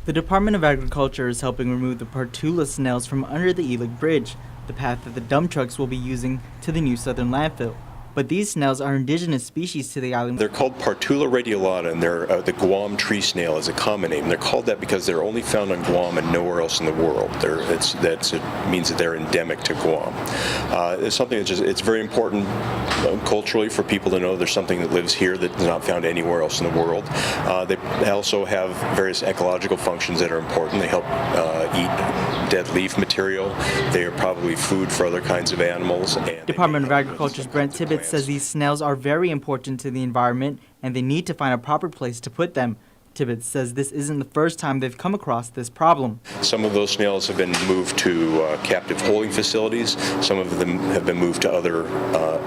The Department of Agriculture is helping remove the Partula snails from under the Ylig Bridge, the path that the dump trucks will be using to the new southern landfill. But these snails are indigenous species to the island. They're called Partula radiolata, and they're the Guam tree snail is a common name. They're called that because they're only found on Guam and nowhere else in the world. It means that they're endemic to Guam. It's something it's very important culturally for people to know there's something that lives here that's not found anywhere else in the world. They also have various ecological functions that are important. They help eat dead leaf material. They are probably food for other kinds of animals. And Department of Agriculture's Brent Tibbetts says these snails are very important to the environment and they need to find a proper place to put them. Tibbetts says this isn't the first time they've come across this problem. Some of those snails have been moved to captive holding facilities. Some of them have been moved to other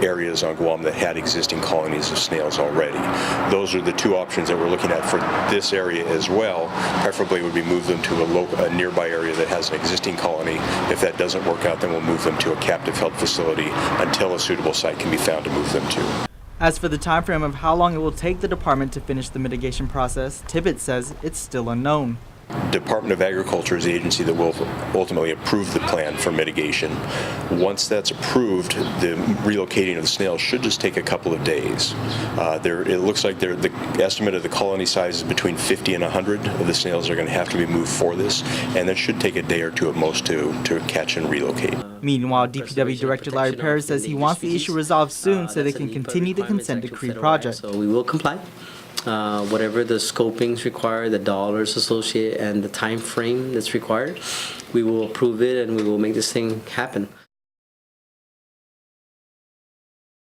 areas on Guam that had existing colonies of snails already. Those are the two options that we're looking at for this area as well. Preferably would be move them to a nearby area that has an existing colony. If that doesn't work out, then we'll move them to a captive held facility until a suitable site can be found to move them to. As for the time frame of how long it will take the department to finish the mitigation process, Tibbetts says it's still unknown. Department of Agriculture is the agency that will ultimately approve the plan for mitigation. Once that's approved, the relocating of the snails should just take a couple of days. It looks like the estimate of the colony size is between 50 and 100 of the snails are going to have to be moved for this, and that should take a day or two at most to catch and relocate. Meanwhile, DPW Director Larry Perez says he wants the issue resolved soon so they can continue the consent decree project. So we will comply. Whatever the scopings require, the dollars associated, and the time frame that's required, we will approve it and we will make this thing happen.